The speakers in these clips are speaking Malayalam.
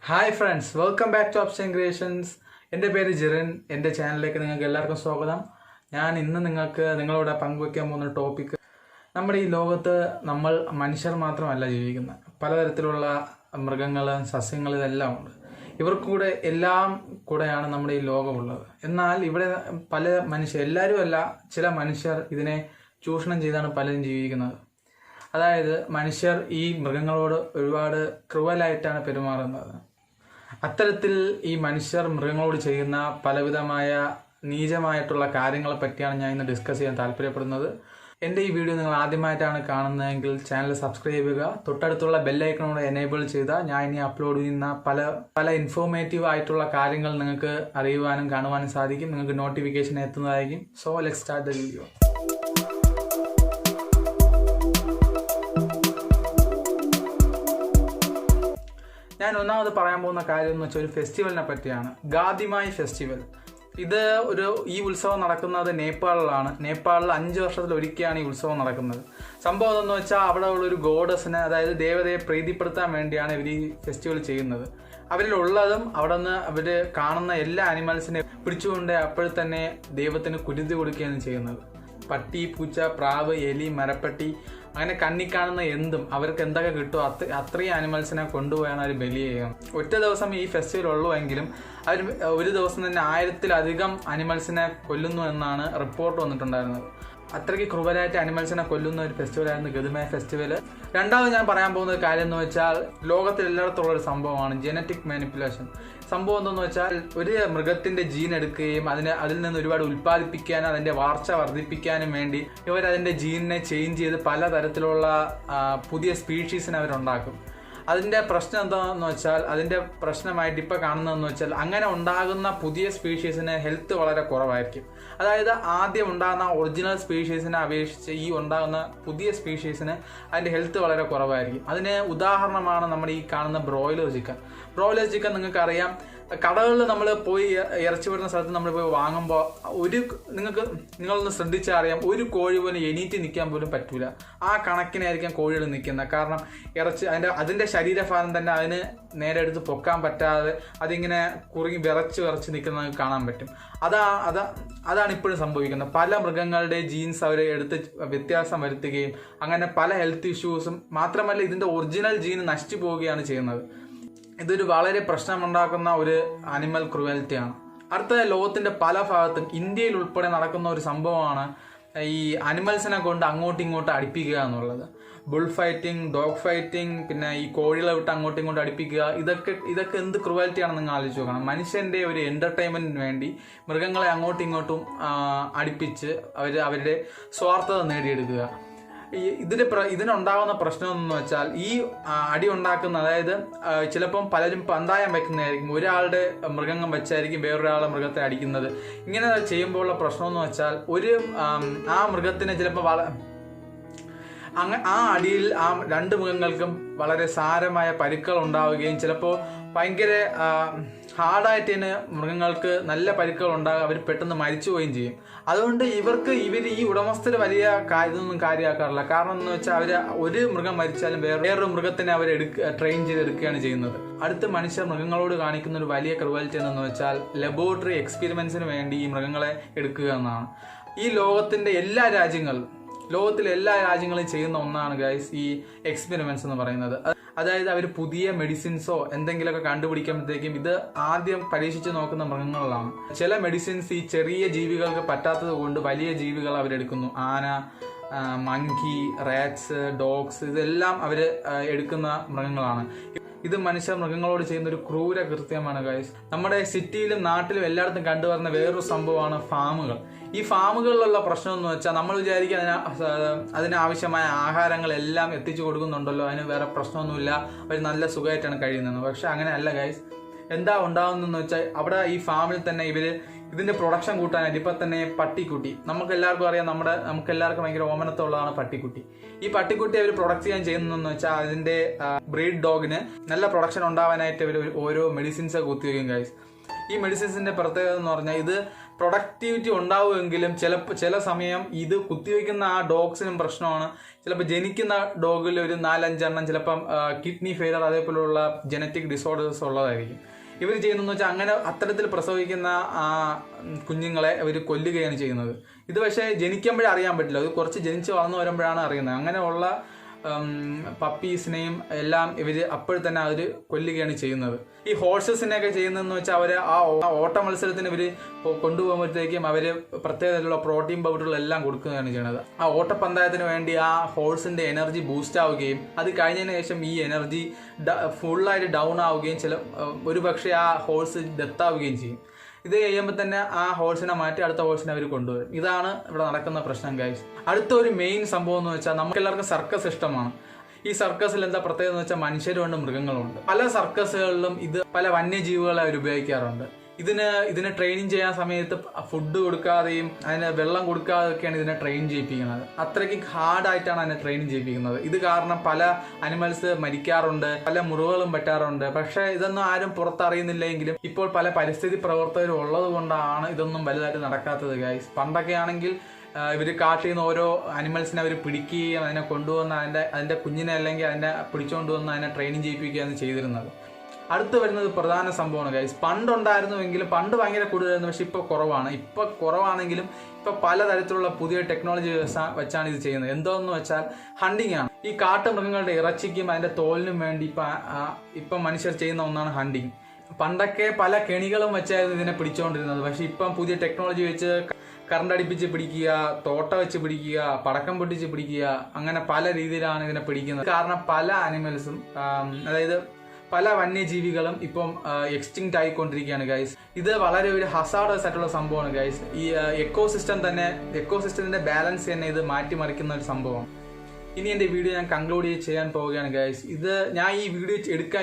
Hi friends, welcome back to Upstein creations. എൻ്റെ പേര് ജിറിൻ. എൻ്റെ ചാനലിലേക്ക് നിങ്ങൾക്ക് എല്ലാവർക്കും സ്വാഗതം. ഞാൻ ഇന്ന് നിങ്ങളോട് പങ്കുവയ്ക്കാൻ പോകുന്ന ടോപ്പിക്ക്, നമ്മുടെ ഈ ലോകത്ത് നമ്മൾ മനുഷ്യർ മാത്രമല്ല ജീവിക്കുന്നത്, പലതരത്തിലുള്ള മൃഗങ്ങൾ, സസ്യങ്ങൾ, ഇതെല്ലാം ഉണ്ട്. ഇവർക്കൂടെ എല്ലാം കൂടെയാണ് നമ്മുടെ ഈ ലോകമുള്ളത്. എന്നാൽ ഇവിടെ എല്ലാവരും അല്ല, ചില മനുഷ്യർ ഇതിനെ ചൂഷണം ചെയ്താണ് പലരും ജീവിക്കുന്നത്. അതായത് മനുഷ്യർ ഈ മൃഗങ്ങളോട് ഒരുപാട് ക്രൂവലായിട്ടാണ് പെരുമാറുന്നത്. അത്തരത്തിൽ ഈ മനുഷ്യർ മൃഗങ്ങളോട് ചെയ്യുന്ന പലവിധമായ നീചമായിട്ടുള്ള കാര്യങ്ങളെ പറ്റിയാണ് ഞാൻ ഇന്ന് ഡിസ്കസ് ചെയ്യാൻ താല്പര്യപ്പെടുന്നത്. എൻ്റെ ഈ വീഡിയോ നിങ്ങൾ ആദ്യമായിട്ടാണ് കാണുന്നതെങ്കിൽ ചാനൽ സബ്സ്ക്രൈബ് ചെയ്യുക. തൊട്ടടുത്തുള്ള ബെല്ലൈക്കണോട് എനേബിൾ ചെയ്താൽ ഞാൻ ഇനി അപ്ലോഡ് ചെയ്യുന്ന പല ഇൻഫോർമേറ്റീവ് ആയിട്ടുള്ള കാര്യങ്ങൾ നിങ്ങൾക്ക് അറിയുവാനും കാണുവാനും സാധിക്കും. നിങ്ങൾക്ക് നോട്ടിഫിക്കേഷൻ എത്തുന്നതായിരിക്കും. So let's start the video. ഞാൻ ഒന്നാമത് പറയാൻ പോകുന്ന കാര്യം എന്ന് വെച്ചാൽ ഒരു ഫെസ്റ്റിവലിനെ പറ്റിയാണ്. ഗാദിമായി ഫെസ്റ്റിവൽ. ഈ ഉത്സവം നടക്കുന്നത് നേപ്പാളിലാണ്. നേപ്പാളിൽ 5 വർഷത്തിൽ ഒരിക്കലാണ് ഈ ഉത്സവം നടക്കുന്നത്. സംഭവം എന്താണെന്ന് വെച്ചാൽ അവിടെ ഉള്ളൊരു ഗോഡസിനെ, അതായത് ദേവതയെ പ്രീതിപ്പെടുത്താൻ വേണ്ടിയാണ് ഇവർ ഈ ഫെസ്റ്റിവൽ ചെയ്യുന്നത്. അവരിലുള്ളതും അവിടെ നിന്ന് അവർ കാണുന്ന എല്ലാ ആനിമൽസിനെ പിടിച്ചുകൊണ്ട് അപ്പോൾ തന്നെ ദൈവത്തിന് കുരുതി കൊടുക്കുകയാണ് ചെയ്യുന്നത്. പട്ടി, പൂച്ച, പ്രാവ്, എലി, മരപ്പട്ടി, അങ്ങനെ കണ്ണി കാണുന്ന എന്തും അവർക്ക് എന്തൊക്കെ കിട്ടുമോ അത്രയും ആനിമൽസിനെ കൊണ്ടുപോയാണ് അവർ ബലി ചെയ്യുക. ഒറ്റ ദിവസം ഈ ഫെസ്റ്റിവൽ ഉള്ളുവെങ്കിലും അവർ ഒരു ദിവസം തന്നെ 1000-ലധികം ആനിമൽസിനെ കൊല്ലുന്നു എന്നാണ് റിപ്പോർട്ട് വന്നിട്ടുണ്ടായിരുന്നത്. അത്രയ്ക്ക് ക്രൂവലായിട്ട് ആനിമൽസിനെ കൊല്ലുന്ന ഒരു ഫെസ്റ്റിവലായിരുന്നു ഗാദിമായി ഫെസ്റ്റിവൽ. രണ്ടാമത് ഞാൻ പറയാൻ പോകുന്ന കാര്യം എന്ന് വെച്ചാൽ ലോകത്തിൽ എല്ലായിടത്തുള്ള ഒരു സംഭവമാണ് ജനറ്റിക് മാനിപ്പുലേഷൻ. സംഭവം എന്തെന്ന് വെച്ചാൽ ഒരു മൃഗത്തിന്റെ ജീൻ എടുക്കുകയും അതിൽ നിന്ന് ഒരുപാട് ഉൽപ്പാദിപ്പിക്കാനും അതിന്റെ വളർച്ച വർദ്ധിപ്പിക്കാനും വേണ്ടി ഇവർ അതിന്റെ ജീനിനെ ചേഞ്ച് ചെയ്ത് പലതരത്തിലുള്ള പുതിയ സ്പീഷീസിനെ അവരുണ്ടാക്കും. അതിൻ്റെ പ്രശ്നം എന്താണെന്ന് വെച്ചാൽ, അതിൻ്റെ പ്രശ്നമായിട്ട് ഇപ്പോൾ കാണുന്നതെന്ന് വെച്ചാൽ, അങ്ങനെ ഉണ്ടാകുന്ന പുതിയ സ്പീഷീസിന് ഹെൽത്ത് വളരെ കുറവായിരിക്കും. അതായത് ആദ്യം ഉണ്ടാകുന്ന ഒറിജിനൽ സ്പീഷീസിനെ അപേക്ഷിച്ച് ഈ ഉണ്ടാകുന്ന പുതിയ സ്പീഷീസിന് അതിൻ്റെ ഹെൽത്ത് വളരെ കുറവായിരിക്കും. അതിന് ഉദാഹരണമാണ് നമ്മുടെ ഈ കാണുന്ന ബ്രോയിലർ ചിക്കൻ. ബ്രോയിലർ ചിക്കൻ നിങ്ങൾക്കറിയാം, കടകളിൽ നമ്മൾ പോയി ഇറച്ചി വരുന്ന സ്ഥലത്ത് നമ്മൾ പോയി വാങ്ങുമ്പോൾ നിങ്ങളൊന്ന് ശ്രദ്ധിച്ചാൽ അറിയാം, ഒരു കോഴി പോലും എണീറ്റ് നിൽക്കാൻ പോലും പറ്റൂല. ആ കണക്കിനായിരിക്കും കോഴികൾ നിൽക്കുന്നത്. കാരണം ഇറച്ചി അതിൻ്റെ ശരീരഭാരം തന്നെ അതിന് നേരെ എടുത്ത് പൊക്കാൻ പറ്റാതെ അതിങ്ങനെ കുറുങ്ങി വിറച്ച് നിൽക്കുന്നത് കാണാൻ പറ്റും. അതാണ് ഇപ്പോഴും സംഭവിക്കുന്നത്. പല മൃഗങ്ങളുടെ ജീൻസ് അവർ എടുത്ത് വ്യത്യാസം വരുത്തുകയും അങ്ങനെ പല ഹെൽത്ത് ഇഷ്യൂസും, മാത്രമല്ല ഇതിൻ്റെ ഒറിജിനൽ ജീൻ നശിച്ചു പോവുകയാണ് ചെയ്യുന്നത്. ഇതൊരു വളരെ പ്രശ്നമുണ്ടാക്കുന്ന ഒരു ആനിമൽ ക്രൂവൽറ്റിയാണ്. അടുത്ത ലോകത്തിന്റെ പല ഭാഗത്തും, ഇന്ത്യയിൽ ഉൾപ്പെടെ നടക്കുന്ന ഒരു സംഭവമാണ് ഈ ആനിമൽസിനെ കൊണ്ട് അങ്ങോട്ടും അടുപ്പിക്കുക എന്നുള്ളത്. ബുൾ ഫൈറ്റിംഗ്, ഡോഗ് ഫൈറ്റിംഗ്, പിന്നെ ഈ കോഴികളെ വിട്ട് അങ്ങോട്ടും അടുപ്പിക്കുക. ഇതൊക്കെ എന്ത് ക്രൂവാലിറ്റിയാണെന്ന് നിങ്ങൾ ആലോചിച്ച് നോക്കണം. മനുഷ്യന്റെ ഒരു എന്റർടൈൻമെന്റിന് വേണ്ടി മൃഗങ്ങളെ അങ്ങോട്ടും അടുപ്പിച്ച് അവരുടെ സ്വാർത്ഥത നേടിയെടുക്കുക. ഇതിനുണ്ടാകുന്ന പ്രശ്നം എന്ന് വെച്ചാൽ, ഈ അടി ഉണ്ടാക്കുന്ന, അതായത് ചിലപ്പം പലരും പന്തായം വെക്കുന്നതായിരിക്കും. ഒരാളുടെ മൃഗം വെച്ചായിരിക്കും വേറൊരാളുടെ മൃഗത്തെ അടിക്കുന്നത്. ഇങ്ങനെ ചെയ്യുമ്പോഴുള്ള പ്രശ്നം എന്ന് വെച്ചാൽ, ആ മൃഗത്തിന് ചിലപ്പോൾ ആ അടിയിൽ ആ 2 മൃഗങ്ങൾക്കും വളരെ സാരമായ പരിക്കുകൾ ഉണ്ടാവുകയും ചിലപ്പോൾ ഭയങ്കര ഹാർഡായിട്ട് തന്നെ മൃഗങ്ങൾക്ക് നല്ല പരിക്കുകൾ ഉണ്ടാകുക, അവർ പെട്ടെന്ന് മരിച്ചു പോവുകയും ചെയ്യും. അതുകൊണ്ട് ഇവർ ഈ ഉടമസ്ഥർ വലിയ ഇതൊന്നും കാര്യമാക്കാറില്ല. കാരണം എന്ന് വെച്ചാൽ അവർ ഒരു മൃഗം മരിച്ചാലും വേറൊരു മൃഗത്തിനെ അവർ ട്രെയിൻ ചെയ്തെടുക്കുകയാണ് ചെയ്യുന്നത്. അടുത്ത് മനുഷ്യർ മൃഗങ്ങളോട് കാണിക്കുന്ന ഒരു വലിയ ക്രൂവൽറ്റി എന്ന് വെച്ചാൽ, ലബോറട്ടറി എക്സ്പെരിമെന്റ്സിന് വേണ്ടി ഈ മൃഗങ്ങളെ എടുക്കുക എന്നാണ്. ഈ ലോകത്തിലെ എല്ലാ രാജ്യങ്ങളും ചെയ്യുന്ന ഒന്നാണ് ഗൈസ് ഈ എക്സ്പെരിമെന്റ്സ് എന്ന് പറയുന്നത്. അതായത് അവർ പുതിയ മെഡിസിൻസോ എന്തെങ്കിലുമൊക്കെ കണ്ടുപിടിക്കുമ്പോഴത്തേക്കും ഇത് ആദ്യം പരീക്ഷിച്ച് നോക്കുന്ന മൃഗങ്ങളിലാണ്. ചില മെഡിസിൻസ് ഈ ചെറിയ ജീവികൾക്ക് പറ്റാത്തത് കൊണ്ട് വലിയ ജീവികൾ അവരെടുക്കുന്നു. ആന, മങ്കി, റാറ്റ്സ്, ഡോഗ്സ്, ഇതെല്ലാം അവർ എടുക്കുന്ന മൃഗങ്ങളാണ്. ഇത് മനുഷ്യ മൃഗങ്ങളോട് ചെയ്യുന്ന ഒരു ക്രൂര കൃത്യമാണ് ഗൈസ്. നമ്മുടെ സിറ്റിയിലും നാട്ടിലും എല്ലായിടത്തും കണ്ടുവരുന്ന വേറൊരു സംഭവമാണ് ഫാമുകൾ. ഈ ഫാമുകളിലുള്ള പ്രശ്നം എന്ന് വെച്ചാൽ, നമ്മൾ വിചാരിക്കുക അതിനാവശ്യമായ ആഹാരങ്ങളെല്ലാം എത്തിച്ചു കൊടുക്കുന്നുണ്ടല്ലോ, അതിന് വേറെ പ്രശ്നമൊന്നുമില്ല, അവർ നല്ല സുഖമായിട്ടാണ് കഴിയുന്നത്. പക്ഷെ അങ്ങനെയല്ല ഗൈസ്. എന്താ ഉണ്ടാകുന്നതെന്ന് വെച്ചാൽ, അവിടെ ഈ ഫാമിൽ തന്നെ ഇതിന്റെ പ്രൊഡക്ഷൻ കൂട്ടാനായിട്ട് ഇപ്പൊ തന്നെ പട്ടിക്കുട്ടി, നമുക്ക് എല്ലാവർക്കും അറിയാം, നമുക്ക് എല്ലാവർക്കും ഭയങ്കര ഓമനത്തുള്ളതാണ് പട്ടിക്കുട്ടി. ഈ പട്ടിക്കുട്ടി അവർ പ്രൊഡക്റ്റ് ചെയ്യാൻ ചെയ്യുന്നതെന്ന് വെച്ചാൽ, അതിന്റെ ബ്രീഡ് ഡോഗിന് നല്ല പ്രൊഡക്ഷൻ ഉണ്ടാവാനായിട്ട് അവർ ഓരോ മെഡിസിൻസ് കുത്തിവെക്കും ഗൈസ്. ഈ മെഡിസിൻസിന്റെ പ്രത്യേകത എന്ന് പറഞ്ഞാൽ, ഇത് പ്രൊഡക്ടിവിറ്റി ഉണ്ടാവുമെങ്കിലും ചില സമയം ഇത് കുത്തിവെക്കുന്ന ആ ഡോഗ്സിനും പ്രശ്നമാണ്. ചിലപ്പോൾ ജനിക്കുന്ന ഡോഗിൽ ഒരു 4-5 എണ്ണം ചിലപ്പം കിഡ്നി ഫെയിലർ അതേപോലെയുള്ള ജനറ്റിക് ഡിസോർഡേഴ്സ് ഉള്ളതായിരിക്കും. ഇവർ ചെയ്യുന്നതെന്ന് വെച്ചാൽ അങ്ങനെ അത്തരത്തിൽ പ്രസവിക്കുന്ന ആ കുഞ്ഞുങ്ങളെ ഇവർ കൊല്ലുകയാണ് ചെയ്യുന്നത്. ഇത് പക്ഷേ ജനിക്കുമ്പോഴേ അറിയാൻ പറ്റില്ല, ഇത് കുറച്ച് ജനിച്ച് വളർന്നു വരുമ്പോഴാണ് അറിയുന്നത്. അങ്ങനെയുള്ള പപ്പീസിനെയും എല്ലാം ഇവർ അപ്പോൾ തന്നെ അവർ കൊല്ലുകയാണ് ചെയ്യുന്നത്. ഈ ഹോഴ്സസിനെയൊക്കെ ചെയ്യുന്നതെന്ന് വെച്ചാൽ അവർ ആ ഓട്ട മത്സരത്തിന് ഇവർ കൊണ്ടുപോകുമ്പോഴത്തേക്കും അവർ പ്രത്യേകതയുള്ള പ്രോട്ടീൻ പൗഡറുകളെല്ലാം കൊടുക്കുകയാണ് ചെയ്യുന്നത്. ആ ഓട്ടപ്പന്തയത്തിന് വേണ്ടി ആ ഹോഴ്സിന്റെ എനർജി ബൂസ്റ്റ് ആവുകയും അത് കഴിഞ്ഞതിന് ശേഷം ഈ എനർജി ഫുള്ളായിട്ട് ഡൗൺ ആവുകയും ഒരു പക്ഷേ ആ ഹോഴ്സ് ഡെത്ത് ആവുകയും ചെയ്യും. ഇത് കഴിയുമ്പോൾ തന്നെ ആ ഹോഴ്സിനെ മാറ്റി അടുത്ത ഹോഴ്സിനെ അവർ കൊണ്ടുവരും. ഇതാണ് ഇവിടെ നടക്കുന്ന പ്രശ്നം ഗൈസ്. അടുത്ത ഒരു മെയിൻ സംഭവം എന്ന് വെച്ചാൽ നമുക്ക് എല്ലാവർക്കും സർക്കസ് ഇഷ്ടമാണ്. ഈ സർക്കസിൽ എന്താ പ്രത്യേകത എന്ന് വെച്ചാൽ മനുഷ്യരുണ്ട്, മൃഗങ്ങളുണ്ട്. പല സർക്കസുകളിലും ഇത് പല വന്യജീവികളെ അവർ ഉപയോഗിക്കാറുണ്ട്. ഇതിന് ട്രെയിനിങ് ചെയ്യാൻ സമയത്ത് ഫുഡ് കൊടുക്കാതെയും അതിന് വെള്ളം കൊടുക്കാതെയൊക്കെയാണ് ഇതിനെ ട്രെയിൻ ചെയ്യിപ്പിക്കുന്നത്. അത്രയ്ക്ക് ഹാർഡായിട്ടാണ് അതിനെ ട്രെയിനിങ് ചെയ്യിപ്പിക്കുന്നത്. ഇത് കാരണം പല അനിമൽസ് മരിക്കാറുണ്ട്, പല മുറിവുകളും പറ്റാറുണ്ട്. പക്ഷേ ഇതൊന്നും ആരും പുറത്തറിയുന്നില്ലെങ്കിലും ഇപ്പോൾ പല പരിസ്ഥിതി പ്രവർത്തകരും ഉള്ളത് കൊണ്ടാണ് ഇതൊന്നും വലുതായിട്ട് നടക്കാത്തത് ഗൈസ്. പണ്ടൊക്കെ ആണെങ്കിൽ ഇവർ കാട്ടിൽ നിന്ന് ഓരോ അനിമൽസിനെ അവർ പിടിക്കുകയും അതിനെ കൊണ്ടുവന്ന് അതിൻ്റെ കുഞ്ഞിനെ അല്ലെങ്കിൽ അതിനെ പിടിച്ചുകൊണ്ടുവന്ന് അതിനെ ട്രെയിനിങ് ചെയ്യിപ്പിക്കുകയാണ് ചെയ്തിരുന്നത്. അടുത്ത് വരുന്നത് പ്രധാന സംഭവമാണ് ഗൈസ്. പണ്ടുണ്ടായിരുന്നുവെങ്കിലും പണ്ട് ഭയങ്കര കൂടുതലായിരുന്നു, പക്ഷെ ഇപ്പോൾ കുറവാണ്. ഇപ്പോൾ കുറവാണെങ്കിലും ഇപ്പോൾ പലതരത്തിലുള്ള പുതിയ ടെക്നോളജി വെച്ചാണ് ഇത് ചെയ്യുന്നത്. എന്തോന്ന് വെച്ചാൽ ഹണ്ടിങ് ആണ്. ഈ കാട്ടുമൃഗങ്ങളുടെ ഇറച്ചിക്കും അതിൻ്റെ തോലിനും വേണ്ടി ഇപ്പം മനുഷ്യർ ചെയ്യുന്ന ഒന്നാണ് ഹണ്ടിങ്. പണ്ടൊക്കെ പല കെണികളും വെച്ചായിരുന്നു ഇതിനെ പിടിച്ചുകൊണ്ടിരുന്നത്. പക്ഷെ ഇപ്പം പുതിയ ടെക്നോളജി വെച്ച് കറണ്ട് അടുപ്പിച്ച് പിടിക്കുക, തോട്ട വെച്ച് പിടിക്കുക, പടക്കം പൊട്ടിച്ച് പിടിക്കുക, അങ്ങനെ പല രീതിയിലാണ് ഇതിനെ പിടിക്കുന്നത്. കാരണം പല അനിമൽസും അതായത് പല വന്യജീവികളും ഇപ്പം എക്സ്റ്റിങ്ക്റ്റ് ആയിക്കൊണ്ടിരിക്കുകയാണ് ഗൈസ്. ഇത് വളരെ ഒരു ഹസാർഡസ് ആയിട്ടുള്ള സംഭവമാണ് ഗൈസ്. ഈ എക്കോസിസ്റ്റത്തിന്റെ ബാലൻസ് തന്നെ ഇത് മാറ്റിമറിക്കുന്ന ഒരു സംഭവമാണ്. ഇനി എൻ്റെ വീഡിയോ ഞാൻ കൺക്ലൂഡ് ചെയ്യാൻ പോവുകയാണ് ഗൈസ്. ഞാൻ ഈ വീഡിയോ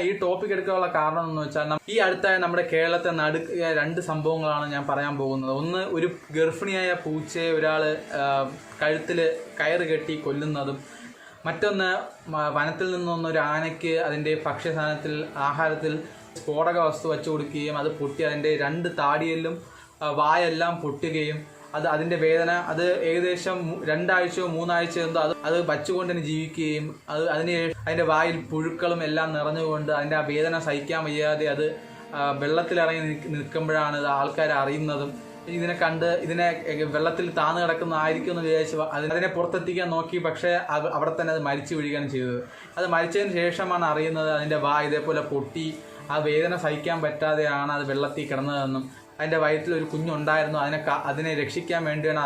ഈ ടോപ്പിക് എടുക്കാനുള്ള കാരണം എന്ന് വെച്ചാൽ ഈ അടുത്തായ നമ്മുടെ കേരളത്തെ നടുക്കിയ 2 സംഭവങ്ങളാണ് ഞാൻ പറയാൻ പോകുന്നത്. ഒന്ന്, ഒരു ഗർഭിണിയായ പൂച്ചയെ ഒരാൾ കഴുത്തിൽ കയറ് കെട്ടി കൊല്ലുന്നതും, മറ്റൊന്ന് വനത്തിൽ നിന്നൊന്നൊരു ആനയ്ക്ക് അതിൻ്റെ ഭക്ഷ്യസാധനത്തിൽ ആഹാരത്തിൽ സ്ഫോടക വസ്തു വച്ചു കൊടുക്കുകയും അത് പൊട്ടി അതിൻ്റെ 2 താടിയെല്ലും വായെല്ലാം പൊട്ടുകയും അതിൻ്റെ വേദന അത് ഏകദേശം 2 ആഴ്ചയോ 3 ആഴ്ചയോ എന്തോ അത് വച്ചുകൊണ്ട് തന്നെ ജീവിക്കുകയും അതിൻ്റെ വായിൽ പുഴുക്കളും എല്ലാം നിറഞ്ഞുകൊണ്ട് അതിൻ്റെ ആ വേദന സഹിക്കാൻ വയ്യാതെ അത് വെള്ളത്തിലിറങ്ങി നിൽക്കുമ്പോഴാണ് ആൾക്കാർ അറിയുന്നതും. ഇതിനെ വെള്ളത്തിൽ താന്ന് കിടക്കുന്നതായിരിക്കും എന്ന് വിചാരിച്ച് അതിനെ പുറത്തെത്തിക്കാൻ നോക്കി. പക്ഷേ അവിടെ തന്നെ അത് മരിച്ചു വീഴുകയാണ് ചെയ്തത്. അത് മരിച്ചതിന് ശേഷമാണ് അറിയുന്നത് അതിൻ്റെ ഇതേപോലെ പൊട്ടി ആ വേദന സഹിക്കാൻ പറ്റാതെയാണ് അത് വെള്ളത്തിൽ കിടന്നതെന്നും അതിൻ്റെ വയറ്റിൽ ഒരു കുഞ്ഞുണ്ടായിരുന്നു, അതിനെ രക്ഷിക്കാൻ വേണ്ടിയാണ്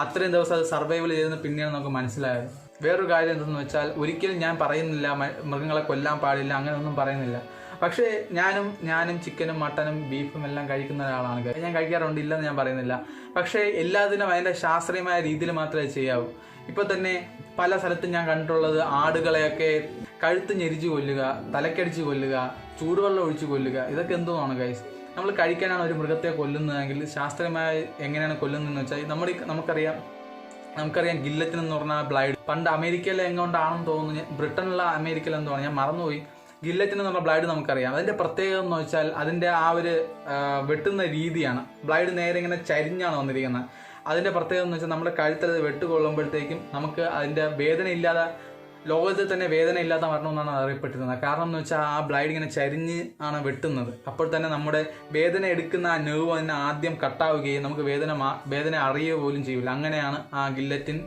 അത്രയും ദിവസം അത് സർവൈവൽ ചെയ്തെന്ന് പിന്നെയാണ് നമുക്ക് മനസ്സിലായത്. വേറൊരു കാര്യം എന്തെന്ന് വെച്ചാൽ ഒരിക്കലും ഞാൻ പറയുന്നില്ല മൃഗങ്ങളെ കൊല്ലാൻ പാടില്ല, അങ്ങനെയൊന്നും പറയുന്നില്ല. പക്ഷേ ഞാനും ചിക്കനും മട്ടനും ബീഫും എല്ലാം കഴിക്കുന്ന ഒരാളാണ്. ഞാൻ കഴിക്കാറുണ്ട്, ഇല്ലെന്ന് ഞാൻ പറയുന്നില്ല. പക്ഷേ എല്ലാത്തിനും അതിൻ്റെ ശാസ്ത്രീയമായ രീതിയിൽ മാത്രമേ ചെയ്യാവൂ. ഇപ്പോൾ തന്നെ പല സ്ഥലത്തും ഞാൻ കണ്ടിട്ടുള്ളത് ആടുകളെയൊക്കെ കഴുത്ത് ഞെരിച്ച് കൊല്ലുക, തലക്കടിച്ച് കൊല്ലുക, ചൂടുവെള്ളം ഒഴിച്ച് കൊല്ലുക. ഇതൊക്കെ എന്തോന്നാണ് ഗൈസ്? നമ്മൾ കഴിക്കാനാണ് ഒരു മൃഗത്തെ കൊല്ലുന്നതെങ്കിൽ ശാസ്ത്രീയമായി എങ്ങനെയാണ് കൊല്ലുന്നതെന്ന് വെച്ചാൽ നമുക്കറിയാം ഗില്ലറ്റിൻ എന്ന് പറഞ്ഞാൽ ബ്ലൈഡ് പണ്ട് അമേരിക്കയിലെ എങ്ങോട്ടാണെന്ന് തോന്നുന്നു, ബ്രിട്ടനിലെ അമേരിക്കയിൽ എന്തോന്ന് ഞാൻ മറന്നുപോയി. ഗില്ലറ്റിൻ എന്ന് പറഞ്ഞ ബ്ലൈഡ് നമുക്കറിയാം. അതിൻ്റെ പ്രത്യേകത എന്ന് വെച്ചാൽ അതിൻ്റെ ആ ഒരു വെട്ടുന്ന രീതിയാണ്. ബ്ലൈഡ് നേരെ ഇങ്ങനെ ചരിഞ്ഞാണ് വന്നിരിക്കുന്നത്. അതിൻ്റെ പ്രത്യേകത എന്ന് വെച്ചാൽ നമ്മുടെ കഴുത്തിൽ വെട്ട് കൊള്ളുമ്പോഴത്തേക്കും നമുക്ക് അതിൻ്റെ വേദനയില്ലാതെ ലോകത്തിൽ തന്നെ വേദനയില്ലാത്ത മരണം എന്നാണ് അറിയപ്പെട്ടിരുന്നത്. കാരണം എന്ന് വെച്ചാൽ ആ ബ്ലൈഡ് ഇങ്ങനെ ചരിഞ്ഞ് ആണ് വെട്ടുന്നത്. അപ്പോൾ തന്നെ നമ്മുടെ വേദന എടുക്കുന്ന ആ നെർവ് തന്നെ ആദ്യം കട്ടാവുകയും നമുക്ക് വേദന അറിയുക പോലും ചെയ്യില്ല. അങ്ങനെയാണ് ആ ഗില്ലറ്റിൻ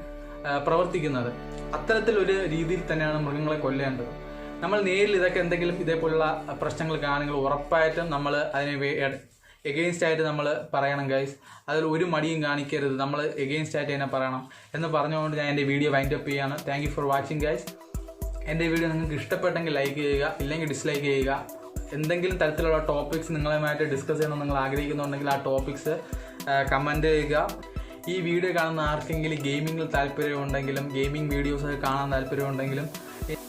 പ്രവർത്തിക്കുന്നത്. അത്തരത്തിലൊരു രീതിയിൽ തന്നെയാണ് മൃഗങ്ങളെ കൊല്ലേണ്ടത്. നമ്മൾ നേരിൽ എന്തെങ്കിലും ഇതേപോലുള്ള പ്രശ്നങ്ങൾ കാണുമെങ്കിൽ ഉറപ്പായിട്ടും നമ്മൾ അതിനെ എഗെയിൻസ്റ്റ് ആയിട്ട് നമ്മൾ പറയണം ഗൈസ്. അതിൽ ഒരു മടിയും കാണിക്കരുത്. നമ്മൾ എഗെയിൻസ്റ്റ് ആയിട്ട് തന്നെ പറയണം എന്ന് പറഞ്ഞുകൊണ്ട് ഞാൻ എൻ്റെ വീഡിയോ വൈൻഡ് അപ്പ് ചെയ്യാണ്. Thank you for watching guys. എൻ്റെ വീഡിയോ നിങ്ങൾക്ക് ഇഷ്ടപ്പെട്ടെങ്കിൽ ലൈക്ക് ചെയ്യുക, ഇല്ലെങ്കിൽ ഡിസ്ലൈക്ക് ചെയ്യുക. എന്തെങ്കിലും തരത്തിലുള്ള ടോപ്പിക്സ് നിങ്ങളുമായിട്ട് ഡിസ്കസ് ചെയ്യണമെന്ന് നിങ്ങൾ ആഗ്രഹിക്കുന്നുണ്ടെങ്കിൽ ആ ടോപ്പിക്സ് കമൻറ്റ് ചെയ്യുക. ഈ വീഡിയോ കാണുന്ന ആർക്കെങ്കിലും ഗെയിമിങ്ങിൽ താല്പര്യമുണ്ടെങ്കിലും ഗെയിമിംഗ് വീഡിയോസ് കാണാൻ താല്പര്യമുണ്ടെങ്കിലും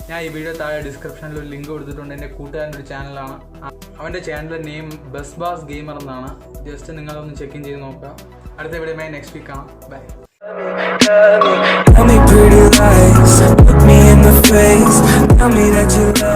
ഞാൻ ഈ വീഡിയോ താഴെ ഡിസ്ക്രിപ്ഷനിൽ ഒരു ലിങ്ക് കൊടുത്തിട്ടുണ്ട്. എൻ്റെ കൂട്ടുകാരൻ്റെ ഒരു ചാനലാണ്. അവൻ്റെ ചാനലിൻ്റെ നെയിം ബസ് ഗെയിമർ എന്നാണ്. ജസ്റ്റ് നിങ്ങളൊന്ന് ചെക്ക് ഇൻ ചെയ്ത് നോക്കുക. അടുത്ത വീഡിയോ നെക്സ്റ്റ് വീക്ക് കാണാം. By. Tell me pretty lies, look me in the face, tell me that you love